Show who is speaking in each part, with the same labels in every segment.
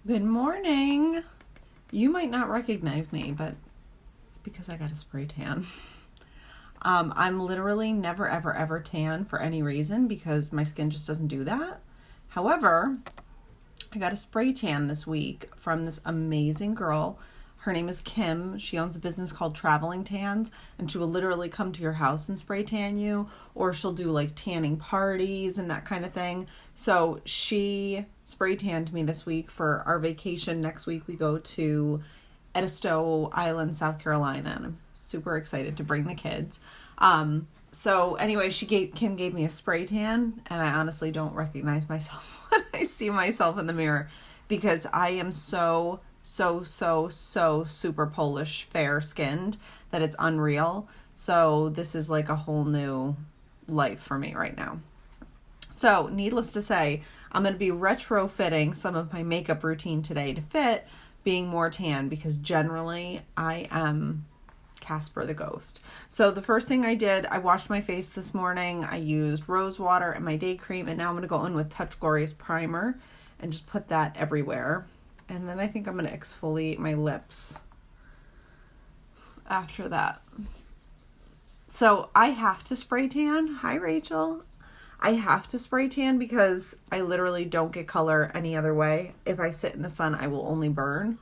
Speaker 1: Good morning. You might not recognize me, but it's because I got a spray tan. I'm literally never, ever, ever tan for any reason because my skin just doesn't do that. However, I got a spray tan this week from this amazing girl. Her name is Kim. She owns a business called Traveling Tans, and she will literally come to your house and spray tan you, or she'll do like tanning parties and that kind of thing. So she spray tanned me this week for our vacation. Next week we go to Edisto Island, South Carolina, and I'm super excited to bring the kids. So anyway, Kim gave me a spray tan, and I honestly don't recognize myself when I see myself in the mirror because I am so super Polish fair skinned that it's unreal. So this is like a whole new life for me right now. So needless to say, I'm going to be retrofitting some of my makeup routine today to fit being more tan because generally I am Casper the Ghost. So the first thing I did, I washed my face this morning. I used rose water and my day cream, and now I'm going to go in with Touch Glorious primer and just put that everywhere. And then I think I'm going to exfoliate my lips after that. So I have to spray tan. Hi, Rachel. I have to spray tan because I literally don't get color any other way. If I sit in the sun, I will only burn.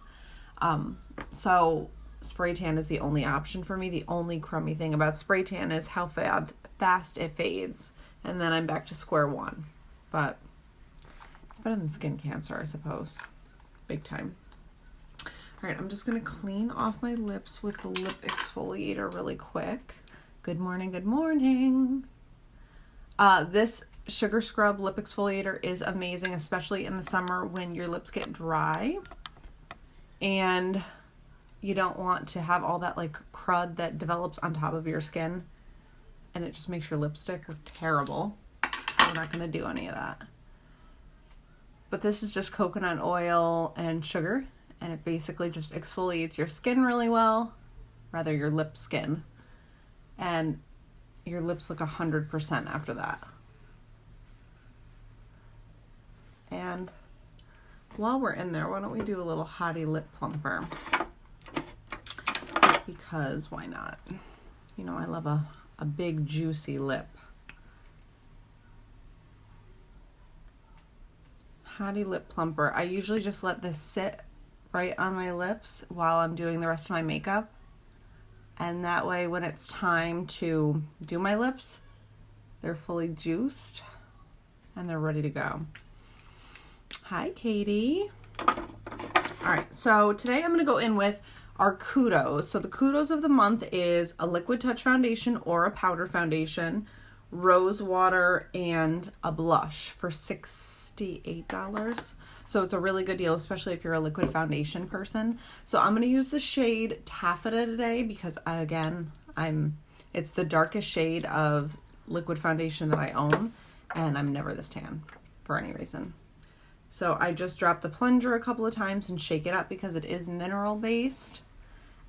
Speaker 1: So spray tan is the only option for me. The only crummy thing about spray tan is how fast it fades. And then I'm back to square one. But it's better than skin cancer, I suppose. Big time. All right, I'm just going to clean off my lips with the lip exfoliator really quick. Good morning, good morning. This sugar scrub lip exfoliator is amazing, especially in the summer when your lips get dry and you don't want to have all that like crud that develops on top of your skin, and it just makes your lipstick look terrible. So we're not going to do any of that. But this is just coconut oil and sugar, and it basically just exfoliates your skin really well, rather your lip skin, and your lips look 100% after that. And while we're in there, why don't we do a little hottie lip plumper? Because why not? You know, I love a big juicy lip. Hottie lip plumper. I usually just let this sit right on my lips while I'm doing the rest of my makeup. And that way when it's time to do my lips, they're fully juiced and they're ready to go. Hi, Katie. All right, so today I'm going to go in with our kudos. So the kudos of the month is a liquid touch foundation or a powder foundation, rose water, and a blush for $68. So it's a really good deal, especially if you're a liquid foundation person. So I'm going to use the shade Taffeta today because it's the darkest shade of liquid foundation that I own, and I'm never this tan for any reason. So I just dropped the plunger a couple of times and shake it up because it is mineral based.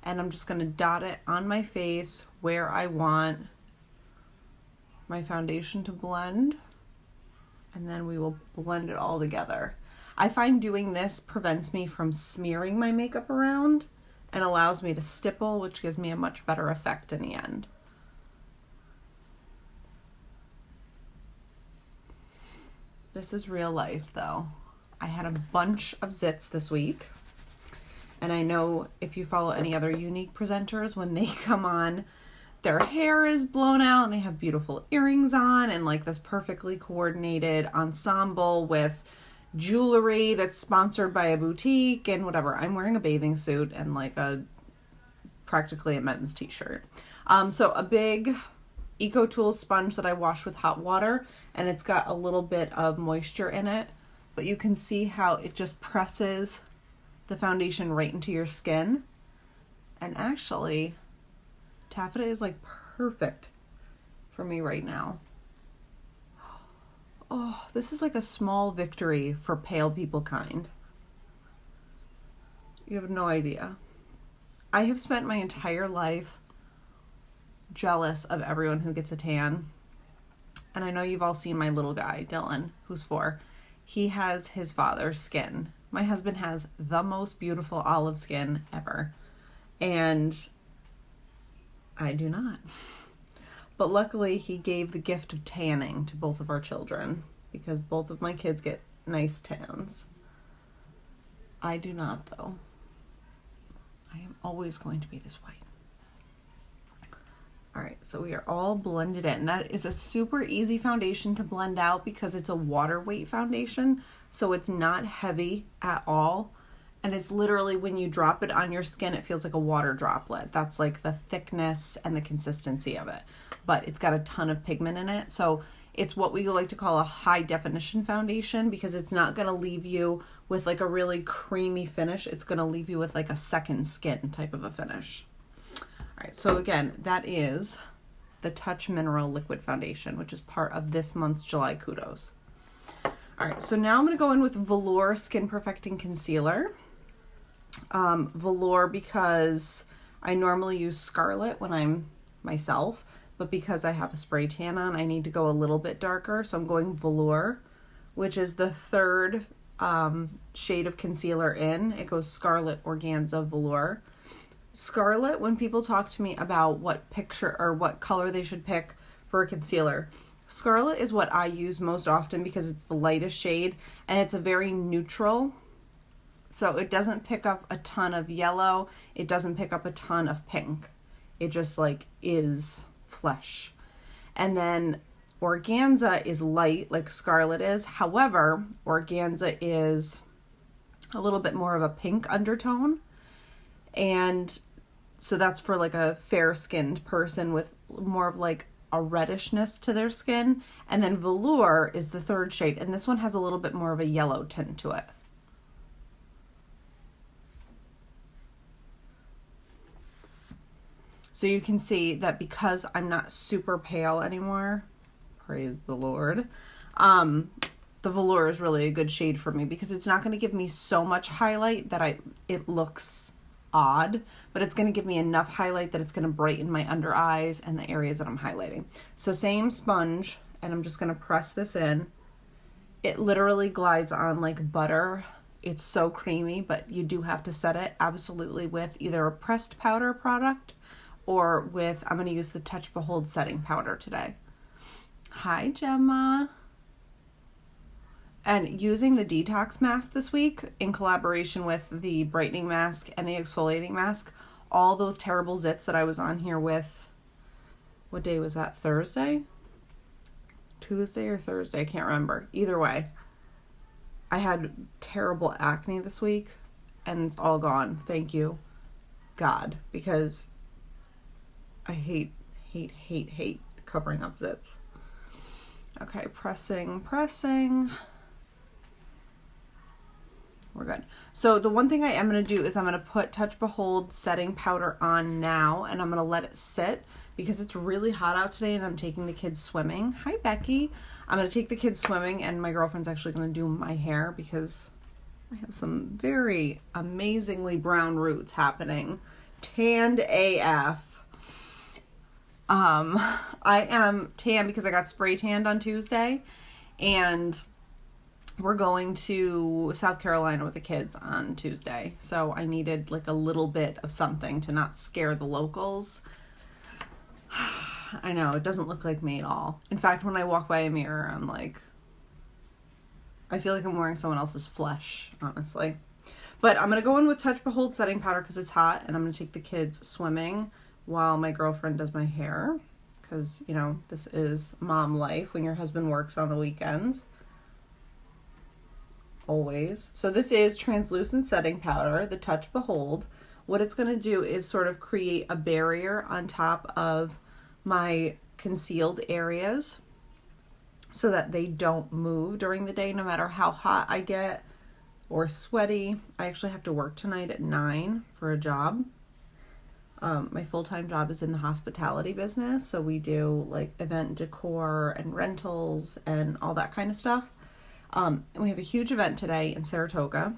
Speaker 1: And I'm just going to dot it on my face where I want my foundation to blend. And then we will blend it all together. I find doing this prevents me from smearing my makeup around and allows me to stipple, which gives me a much better effect in the end. This is real life though. I had a bunch of zits this week. And I know if you follow any other Younique presenters, when they come on, their hair is blown out and they have beautiful earrings on and like this perfectly coordinated ensemble with jewelry that's sponsored by a boutique and whatever. I'm wearing a bathing suit and like practically a men's t-shirt. So a big Eco Tools sponge that I wash with hot water, and it's got a little bit of moisture in it, but you can see how it just presses the foundation right into your skin. And actually, Taffeta is like perfect for me right now. Oh, this is like a small victory for pale people kind. You have no idea. I have spent my entire life jealous of everyone who gets a tan. And I know you've all seen my little guy, Dylan, who's 4. He has his father's skin. My husband has the most beautiful olive skin ever, and I do not. But luckily, he gave the gift of tanning to both of our children, because both of my kids get nice tans. I do not, though. I am always going to be this white. All right, so we are all blended in. That is a super easy foundation to blend out because it's a water weight foundation, so it's not heavy at all. And it's literally, when you drop it on your skin, it feels like a water droplet. That's like the thickness and the consistency of it. But it's got a ton of pigment in it, so it's what we like to call a high definition foundation, because it's not going to leave you with like a really creamy finish. It's going to leave you with like a second skin type of a finish. All right, so again, that is the Touch Mineral Liquid Foundation, which is part of this month's July Kudos. All right, so now I'm going to go in with Velour Skin Perfecting Concealer. Velour because I normally use Scarlet when I'm myself, but because I have a spray tan on, I need to go a little bit darker, so I'm going Velour, which is the third shade of concealer in. It goes Scarlet, Organza, Velour. Scarlet, when people talk to me about what picture or what color they should pick for a concealer, Scarlet is what I use most often because it's the lightest shade and it's a very neutral. So it doesn't pick up a ton of yellow. It doesn't pick up a ton of pink. It just like is flesh. And then Organza is light like Scarlet is. However, Organza is a little bit more of a pink undertone. And so that's for like a fair-skinned person with more of like a reddishness to their skin. And then Velour is the third shade, and this one has a little bit more of a yellow tint to it. So you can see that because I'm not super pale anymore, praise the Lord, the Velour is really a good shade for me because it's not going to give me so much highlight that it looks odd, but it's going to give me enough highlight that it's going to brighten my under eyes and the areas that I'm highlighting. So same sponge, and I'm just going to press this in. It literally glides on like butter. It's so creamy, but you do have to set it absolutely with either a pressed powder product or with, I'm going to use the Touch Behold setting powder today. Hi, Gemma. And using the detox mask this week in collaboration with the brightening mask and the exfoliating mask, all those terrible zits that I was on here with, what day was that? Thursday? Tuesday or Thursday? I can't remember. Either way, I had terrible acne this week and it's all gone. Thank you, God, because I hate covering up zits. Okay, pressing. We're good. So the one thing I am going to do is I'm going to put Touch Behold setting powder on now, and I'm going to let it sit because it's really hot out today and I'm taking the kids swimming. Hi, Becky. I'm going to take the kids swimming, and my girlfriend's actually going to do my hair because I have some very amazingly brown roots happening. Tanned AF. I am tan because I got spray tanned on Tuesday, and we're going to South Carolina with the kids on Tuesday. So I needed like a little bit of something to not scare the locals. I know, it doesn't look like me at all. In fact, when I walk by a mirror, I'm like, I feel like I'm wearing someone else's flesh, honestly. But I'm going to go in with Touch Behold setting powder because it's hot, and I'm going to take the kids swimming while my girlfriend does my hair. Because, you know, this is mom life when your husband works on the weekends. Always. So this is translucent setting powder, the Touch Behold. What it's going to do is sort of create a barrier on top of my concealed areas so that they don't move during the day no matter how hot I get or sweaty. I actually have to work tonight at 9 for a job. My full-time job is in the hospitality business, so we do like event decor and rentals and all that kind of stuff. And we have a huge event today in Saratoga,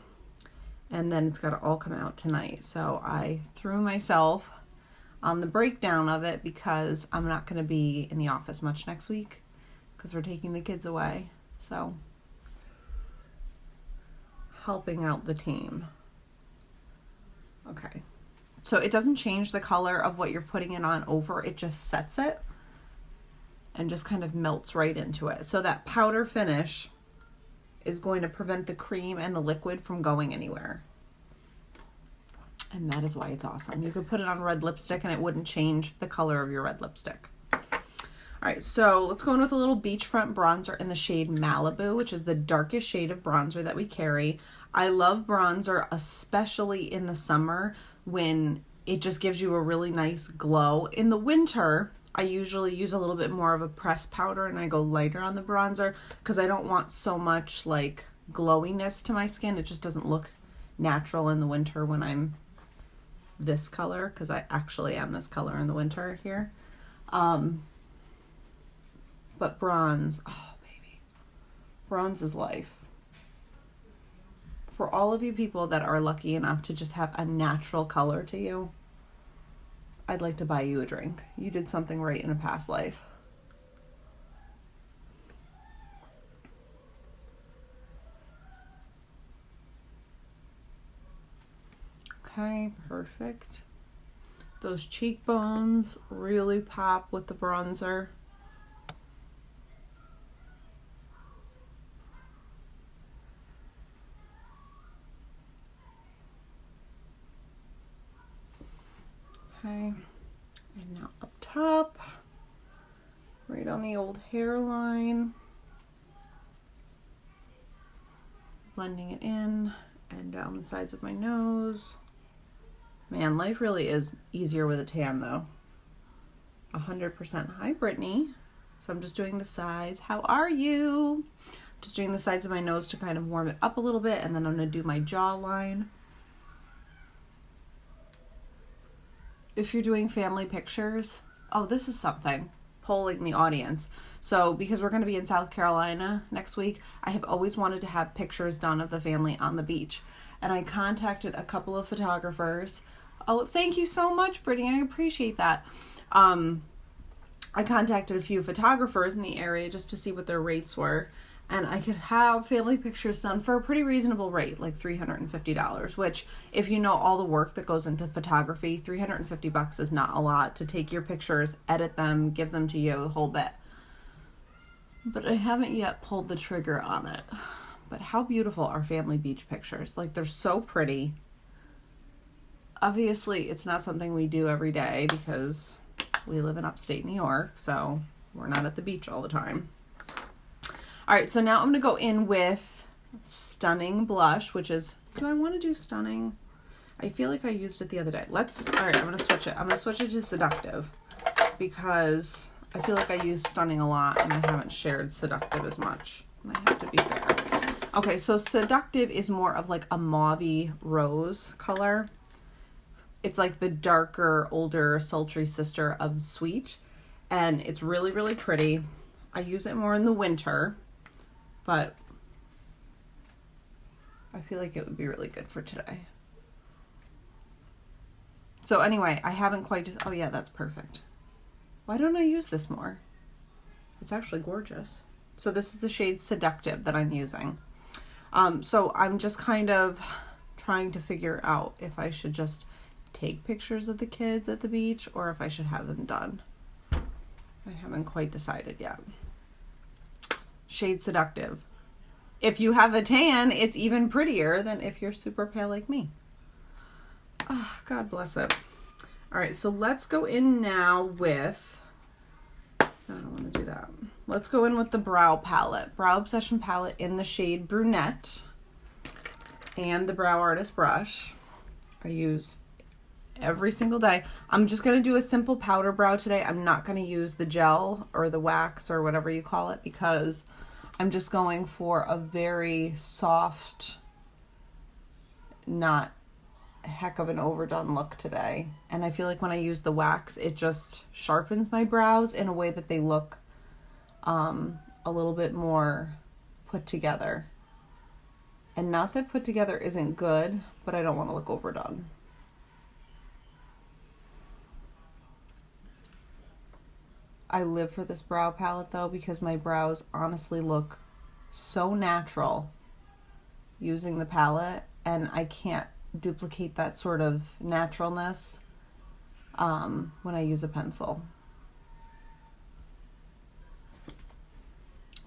Speaker 1: and then it's got to all come out tonight. So I threw myself on the breakdown of it because I'm not going to be in the office much next week because we're taking the kids away. So helping out the team. Okay. So it doesn't change the color of what you're putting it on over, it just sets it and just kind of melts right into it. So that powder finish is going to prevent the cream and the liquid from going anywhere. And that is why it's awesome. You could put it on red lipstick and it wouldn't change the color of your red lipstick. All right, so let's go in with a little Beachfront bronzer in the shade Malibu, which is the darkest shade of bronzer that we carry. I love bronzer, especially in the summer when it just gives you a really nice glow. In the winter, I usually use a little bit more of a pressed powder and I go lighter on the bronzer because I don't want so much like glowiness to my skin. It just doesn't look natural in the winter when I'm this color, because I actually am this color in the winter here. But bronze, oh baby, bronze is life. For all of you people that are lucky enough to just have a natural color to you, I'd like to buy you a drink. You did something right in a past life. Okay, perfect. Those cheekbones really pop with the bronzer. Okay, and now up top, right on the old hairline, blending it in and down the sides of my nose. Man, life really is easier with a tan though. 100%. Hi, Brittany. So I'm just doing the sides. How are you? Just doing the sides of my nose to kind of warm it up a little bit, and then I'm going to do my jawline. If you're doing family pictures, oh, this is something, polling the audience. So because we're going to be in South Carolina next week, I have always wanted to have pictures done of the family on the beach. And I contacted a couple of photographers. Oh, thank you so much, Brittany. I appreciate that. I contacted a few photographers in the area just to see what their rates were. And I could have family pictures done for a pretty reasonable rate, like $350, which if you know all the work that goes into photography, $350 is not a lot to take your pictures, edit them, give them to you, the whole bit. But I haven't yet pulled the trigger on it. But how beautiful are family beach pictures? Like, they're so pretty. Obviously, it's not something we do every day because we live in upstate New York, so we're not at the beach all the time. All right, so now I'm going to go in with Stunning Blush, which is, do I want to do Stunning? I feel like I used it the other day. All right, I'm going to switch it. I'm going to switch it to Seductive because I feel like I use Stunning a lot and I haven't shared Seductive as much. And I have to be fair. Okay, so Seductive is more of like a mauve-y rose color. It's like the darker, older, sultry sister of Sweet. And it's really, really pretty. I use it more in the winter. But I feel like it would be really good for today. So anyway, I haven't quite oh yeah, that's perfect. Why don't I use this more? It's actually gorgeous. So this is the shade Seductive that I'm using. So I'm just kind of trying to figure out if I should just take pictures of the kids at the beach or if I should have them done. I haven't quite decided yet. Shade Seductive. If you have a tan, it's even prettier than if you're super pale like me. Oh, God bless it. All right, so let's go in now with, no, I don't want to do that. Let's go in with the Brow palette. Brow Obsession palette in the shade Brunette and the Brow Artist brush. I use every single day. I'm just going to do a simple powder brow today. I'm not going to use the gel or the wax or whatever you call it because I'm just going for a very soft, not heck of an overdone look today. And I feel like when I use the wax, it just sharpens my brows in a way that they look a little bit more put together. And not that put together isn't good, but I don't want to look overdone. I live for this brow palette though because my brows honestly look so natural using the palette, and I can't duplicate that sort of naturalness when I use a pencil.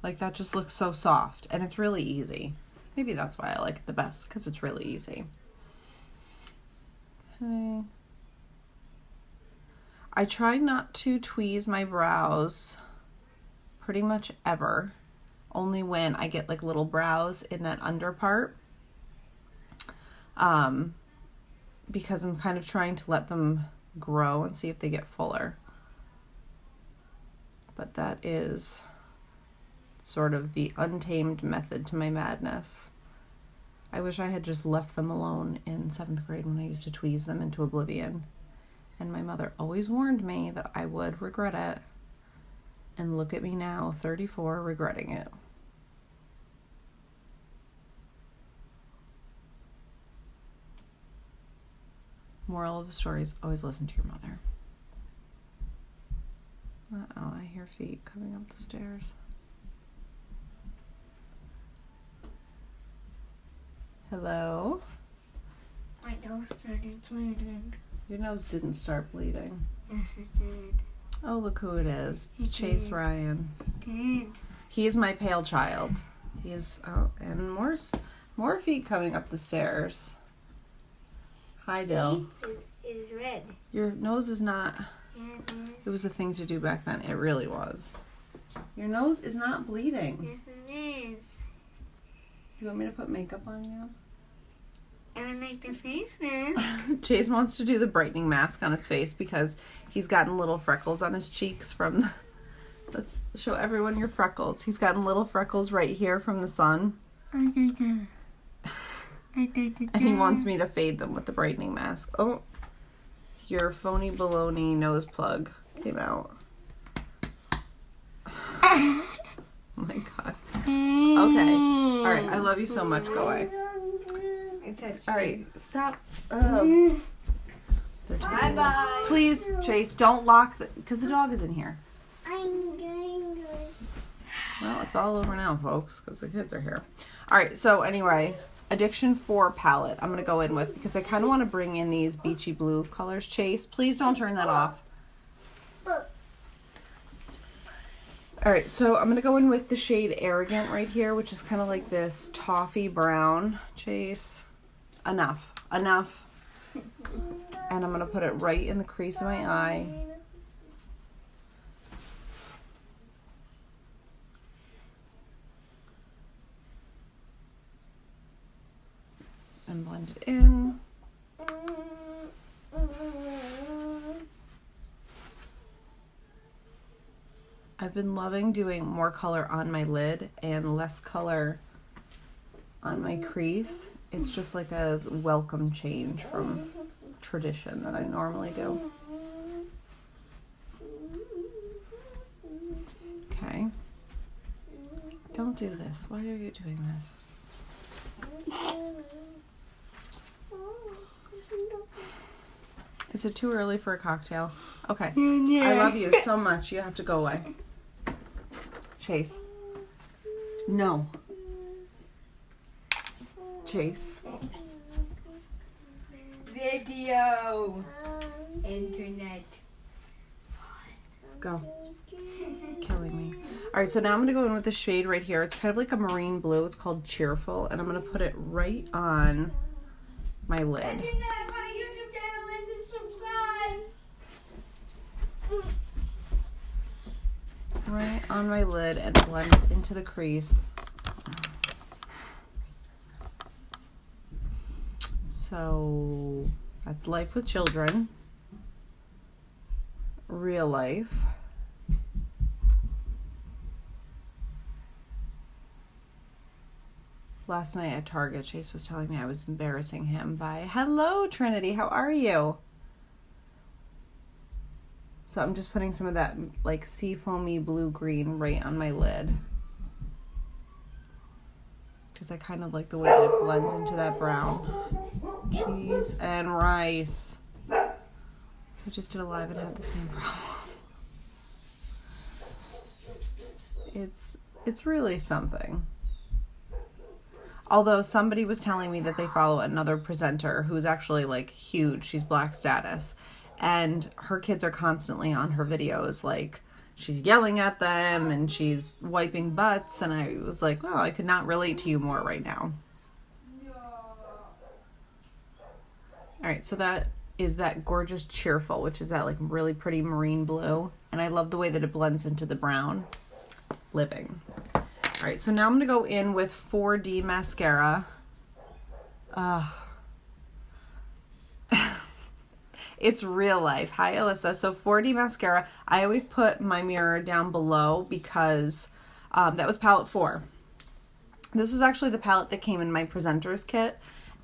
Speaker 1: Like, that just looks so soft, and it's really easy. Maybe that's why I like it the best, because it's really easy. Okay. I try not to tweeze my brows pretty much ever. Only when I get like little brows in that under part. Because I'm kind of trying to let them grow and see if they get fuller. But that is sort of the untamed method to my madness. I wish I had just left them alone in 7th grade when I used to tweeze them into oblivion. And my mother always warned me that I would regret it. And look at me now, 34, regretting it. Moral of the story is always listen to your mother. Uh-oh, I hear feet coming up the stairs. Hello?
Speaker 2: My nose started bleeding.
Speaker 1: Your nose didn't start bleeding.
Speaker 2: Yes, it did.
Speaker 1: Oh, look who it is. It's Chase Ryan.
Speaker 2: It did.
Speaker 1: He is my pale child. He's, oh, and more feet coming up the stairs. Hi, Dill.
Speaker 2: It is red.
Speaker 1: Your nose is not,
Speaker 2: Yeah, it is.
Speaker 1: it was a thing to do back then. It really was. Your nose is not bleeding.
Speaker 2: Yes, it is.
Speaker 1: You want me to put makeup on you?
Speaker 2: I would like the face mask.
Speaker 1: Chase wants to do the brightening mask on his face because he's gotten little freckles on his cheeks from, let's show everyone your freckles. He's gotten little freckles right here from the sun. And he wants me to fade them with the brightening mask. Oh, your phony baloney nose plug came out. Oh my god. Okay. Alright, I love you so much. Go away. Alright, stop. They're taking
Speaker 2: Bye-bye.
Speaker 1: Please, Chase, don't lock the, because the dog is in here.
Speaker 2: I'm going to...
Speaker 1: Well, it's all over now, folks, because the kids are here. Alright, so anyway, Addiction 4 palette I'm going to go in with because I kind of want to bring in these beachy blue colors. Chase, please don't turn that off. Alright, so I'm going to go in with the shade Arrogant right here, which is kind of like this toffee brown. Chase, enough. And I'm going to put it right in the crease of my eye. And blend it in. I've been loving doing more color on my lid and less color on my crease. It's just like a welcome change from tradition that I normally do. Okay. Don't do this. Why are you doing this? Is it too early for a cocktail? Okay. I love you so much. You have to go away. Chase. No. Chase.
Speaker 2: Video. Internet.
Speaker 1: Go. Killing me. Alright, so now I'm going to go in with the shade right here. It's kind of like a marine blue. It's called Cheerful. And I'm going to put it right on my lid. Right on my lid and blend it into the crease. So that's Life with Children. Real life. Last night at Target, Chase was telling me I was embarrassing him by, "Hello, Trinity, how are you?" So I'm just putting some of that like sea foamy blue-green right on my lid. Because I kind of like the way that it blends into that brown. Cheese and rice. I just did a live and had the same problem. It's really something. Although somebody was telling me that they follow another presenter who's actually like huge. She's Black status. And her kids are constantly on her videos. Like, she's yelling at them and she's wiping butts. And I was like, well, I could not relate to you more right now. All right, so that is that gorgeous Cheerful, which is that like really pretty marine blue. And I love the way that it blends into the brown. Living. All right, so now I'm going to go in with 4D mascara. It's real life. Hi, Alyssa. So 4D mascara, I always put my mirror down below because that was palette 4. This was actually the palette that came in my presenter's kit,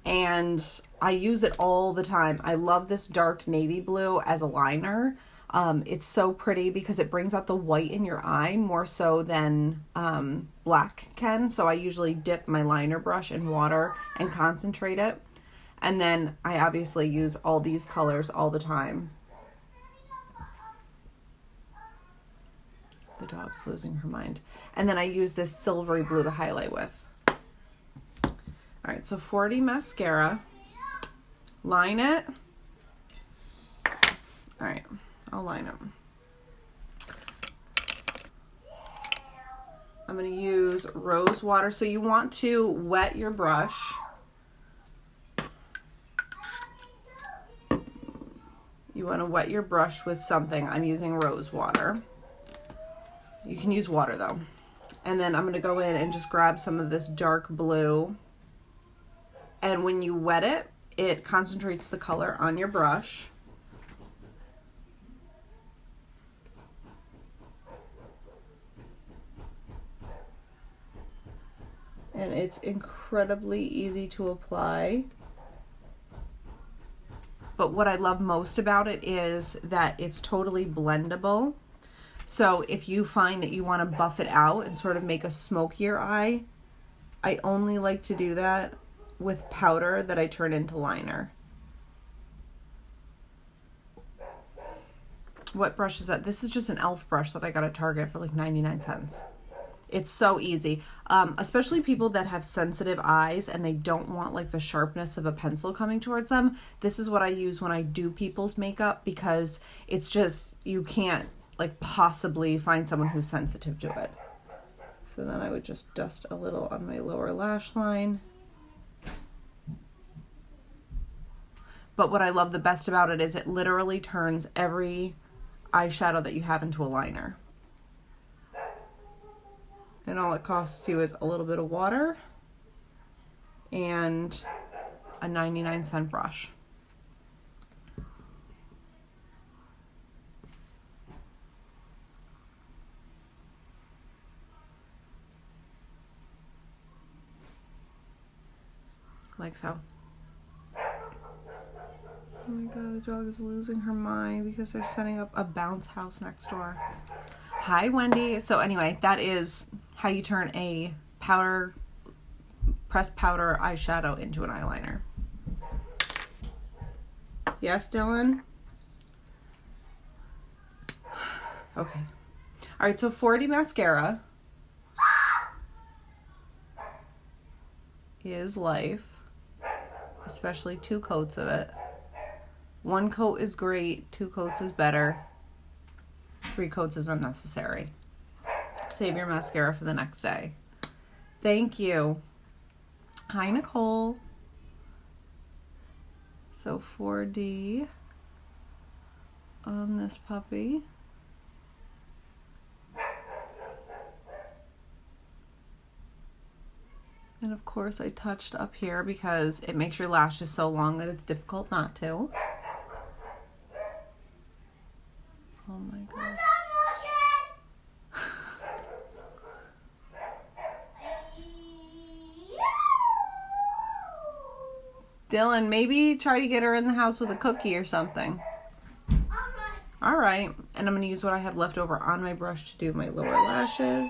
Speaker 1: and I use it all the time. I love this dark navy blue as a liner. It's so pretty because it brings out the white in your eye more so than black can. So I usually dip my liner brush in water and concentrate it. And then I obviously use all these colors all the time. The dog's losing her mind. And then I use this silvery blue to highlight with. All right, so 4D mascara. Line it. All right, I'll line it. I'm going to use rose water. So you want to wet your brush. You want to wet your brush with something. I'm using rose water. You can use water though. And then I'm going to go in and just grab some of this dark blue. And when you wet it, it concentrates the color on your brush. And it's incredibly easy to apply. But what I love most about it is that it's totally blendable. So if you find that you want to buff it out and sort of make a smokier eye, I only like to do that with powder that I turn into liner. What brush is that? This is just an e.l.f. brush that I got at Target for like 99 cents. It's so easy, especially people that have sensitive eyes and they don't want like the sharpness of a pencil coming towards them. This is what I use when I do people's makeup because it's just, you can't like possibly find someone who's sensitive to it. So then I would just dust a little on my lower lash line. But what I love the best about it is it literally turns every eyeshadow that you have into a liner. And all it costs you is a little bit of water and a 99-cent brush. Like so. Oh my god, the dog is losing her mind because they're setting up a bounce house next door. Hi, Wendy. So anyway, that is how you turn a pressed powder eyeshadow into an eyeliner. Yes, Dylan? Okay. All right, so 4D mascara is life, especially 2 coats of it. 1 coat is great, 2 coats is better. 3 coats is unnecessary. Save your mascara for the next day. Thank you. Hi, Nicole. So 4D on this puppy. And of course I touched up here because it makes your lashes so long that it's difficult not to. Oh my god. Dylan, maybe try to get her in the house with a cookie or something. All right. And I'm going to use what I have left over on my brush to do my lower lashes.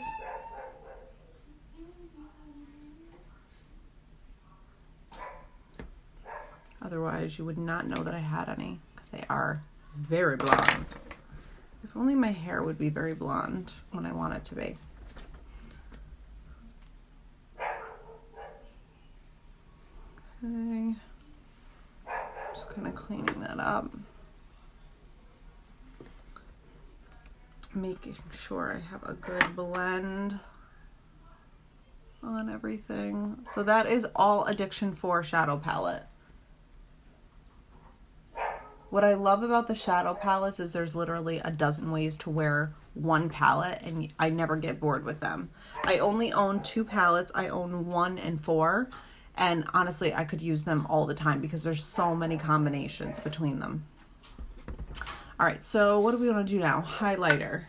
Speaker 1: Otherwise, you would not know that I had any because they are very blonde. If only my hair would be very blonde when I want it to be. kind of cleaning that up. Making sure I have a good blend on everything. So that is all Addiction 4 shadow palette. What I love about the shadow palettes is there's literally a dozen ways to wear one palette, and I never get bored with them. I only own 2 palettes. I own 1 and 4, and honestly I could use them all the time because there's so many combinations between them. All right, so what do we want to do now? Highlighter.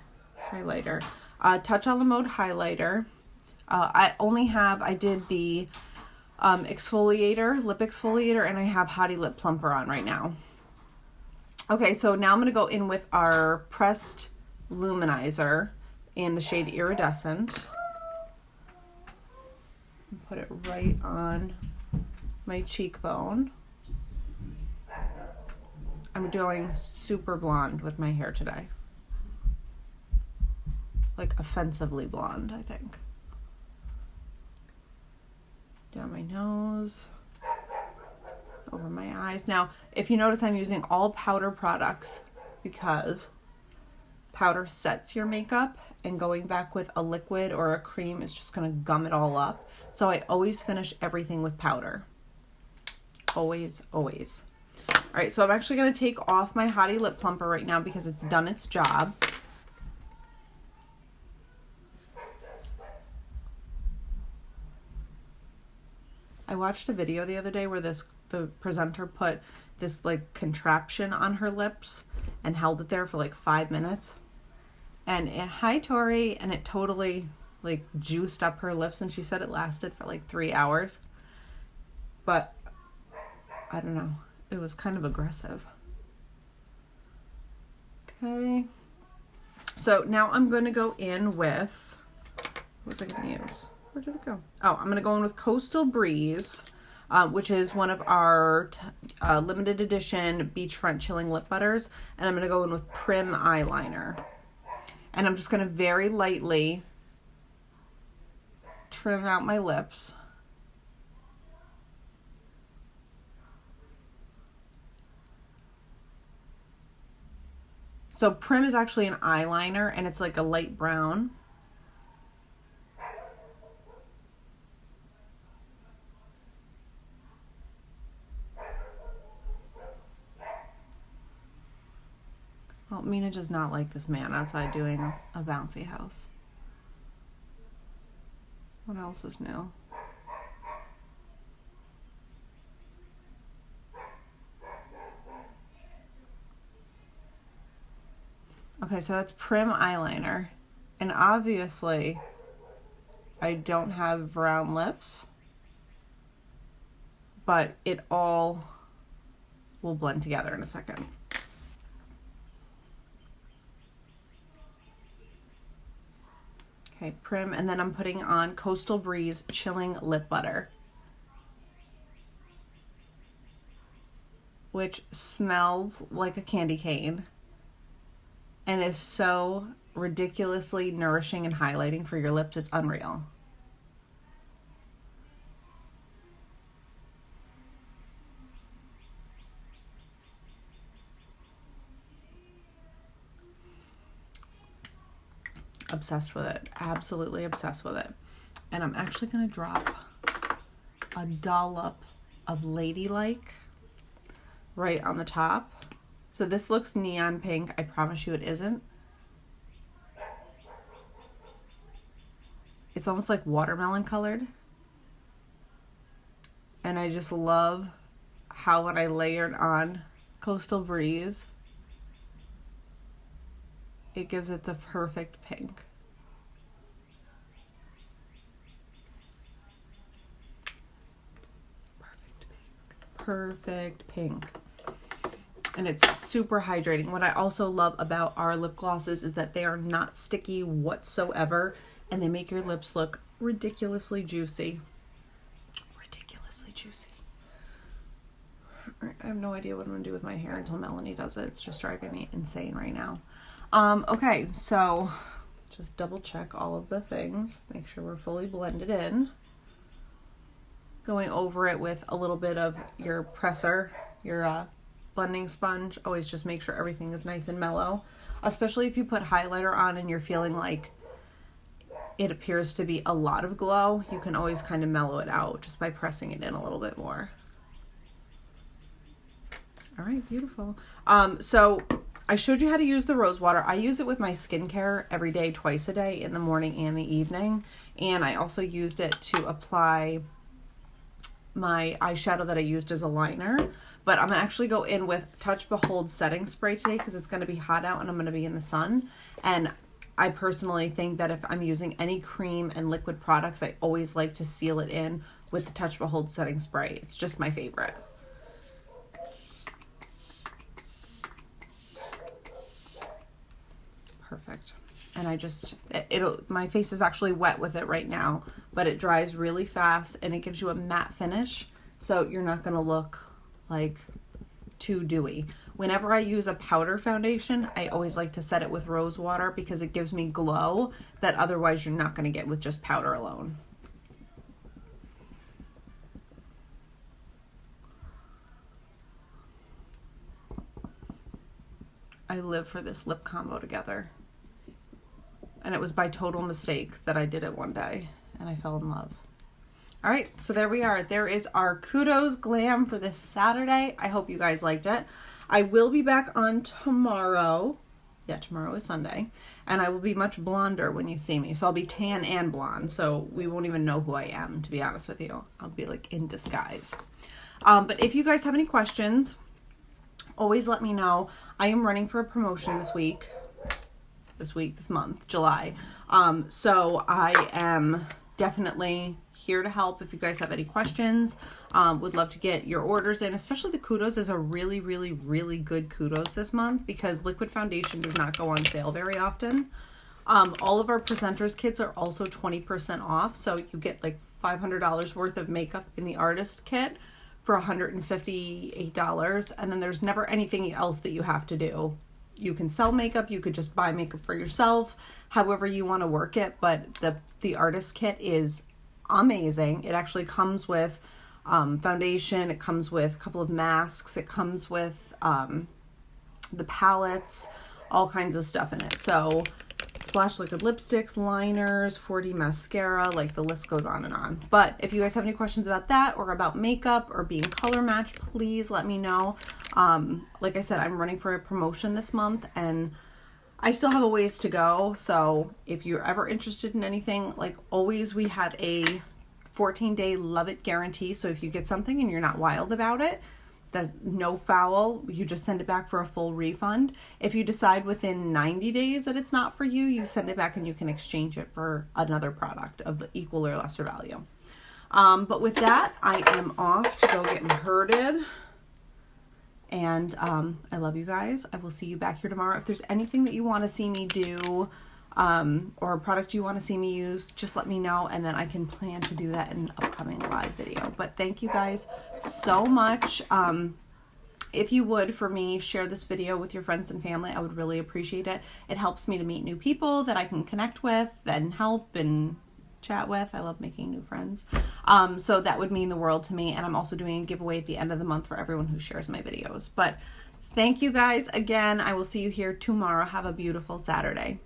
Speaker 1: Touch on the Mode highlighter. I did the exfoliator, lip exfoliator, and I have Hottie Lip Plumper on right now. Okay, so now I'm going to go in with our pressed luminizer in the shade Iridescent. Put it right on my cheekbone. I'm doing super blonde with my hair today. Like offensively blonde, I think. Down my nose. Over my eyes. Now, if you notice, I'm using all powder products because powder sets your makeup, and going back with a liquid or a cream is just going to gum it all up. So I always finish everything with powder. Always, always. All right, so I'm actually going to take off my Hottie Lip Plumper right now because it's done its job. I watched a video the other day where the presenter put this like contraption on her lips and held it there for like 5 minutes. And hi Tori, and it totally like juiced up her lips, and she said it lasted for like 3 hours. But I don't know, it was kind of aggressive. Okay. So now I'm going to go in with, what was I going to use? Where did it go? Oh, I'm going to go in with Coastal Breeze, which is one of our limited edition Beachfront Chilling Lip Butters. And I'm going to go in with Prin eyeliner. And I'm just going to very lightly trim out my lips. So Prim is actually an eyeliner, and it's like a light brown. Well, Mina does not like this man outside doing a bouncy house. What else is new? Okay, so that's Prim eyeliner. And obviously, I don't have brown lips, but it all will blend together in a second. Okay, Prim, and then I'm putting on Coastal Breeze Chilling Lip Butter, which smells like a candy cane and is so ridiculously nourishing and highlighting for your lips. It's unreal. Obsessed with it. Absolutely obsessed with it. And I'm actually going to drop a dollop of Ladylike right on the top. So this looks neon pink. I promise you it isn't. It's almost like watermelon colored. And I just love how when I layered on Coastal Breeze, it gives it the perfect pink. Perfect pink. And it's super hydrating. What I also love about our lip glosses is that they are not sticky whatsoever, and they make your lips look ridiculously juicy. Ridiculously juicy. All right, I have no idea what I'm gonna do with my hair until Melanie does it. It's just driving me insane right now. Okay, so just double check all of the things. Make sure we're fully blended in. Going over it with a little bit of your presser, your blending sponge. Always just make sure everything is nice and mellow. Especially if you put highlighter on and you're feeling like it appears to be a lot of glow, you can always kind of mellow it out just by pressing it in a little bit more. All right, beautiful. So I showed you how to use the rose water. I use it with my skincare every day, twice a day, in the morning and the evening. And I also used it to apply my eyeshadow that I used as a liner. But I'm going to actually go in with Touch Behold setting spray today because it's going to be hot out and I'm going to be in the sun. And I personally think that if I'm using any cream and liquid products, I always like to seal it in with the Touch Behold setting spray. It's just my favorite. Perfect. And I just, my face is actually wet with it right now, but it dries really fast and it gives you a matte finish. So you're not going to look like too dewy. Whenever I use a powder foundation, I always like to set it with rose water because it gives me glow that otherwise you're not going to get with just powder alone. I live for this lip combo together. And it was by total mistake that I did it one day and I fell in love. All right, so there we are. There is our Kudos Glam for this Saturday. I hope you guys liked it. I will be back on tomorrow. Yeah, tomorrow is Sunday. And I will be much blonder when you see me. So I'll be tan and blonde. So we won't even know who I am, to be honest with you. I'll be like in disguise. But if you guys have any questions, always let me know. I am running for a promotion this month, July. So I am definitely here to help if you guys have any questions. Would love to get your orders in, especially the Kudos is a really, really, really good Kudos this month because liquid foundation does not go on sale very often. All of our presenters kits are also 20% off. So you get like $500 worth of makeup in the artist kit for $158. And then there's never anything else that you have to do. You can sell makeup, you could just buy makeup for yourself, however you want to work it, but the artist kit is amazing. It actually comes with foundation, it comes with a couple of masks, it comes with the palettes, all kinds of stuff in it. So Splash liquid lipsticks, liners, 4D mascara, like the list goes on and on. But if you guys have any questions about that or about makeup or being color matched, please let me know. Like I said, I'm running for a promotion this month and I still have a ways to go. So if you're ever interested in anything, like always, we have a 14-day love it guarantee. So if you get something and you're not wild about it, that's no foul, you just send it back for a full refund. If you decide within 90 days that it's not for you, you send it back and you can exchange it for another product of equal or lesser value. But with that, I am off to go get herded. And I love you guys. I will see you back here tomorrow. If there's anything that you want to see me do or a product you want to see me use, just let me know and then I can plan to do that in an upcoming live video. But thank you guys so much. If you would, for me, share this video with your friends and family, I would really appreciate it. It helps me to meet new people that I can connect with and help and chat with. I love making new friends. So that would mean the world to me. And I'm also doing a giveaway at the end of the month for everyone who shares my videos. But thank you guys again. I will see you here tomorrow. Have a beautiful Saturday.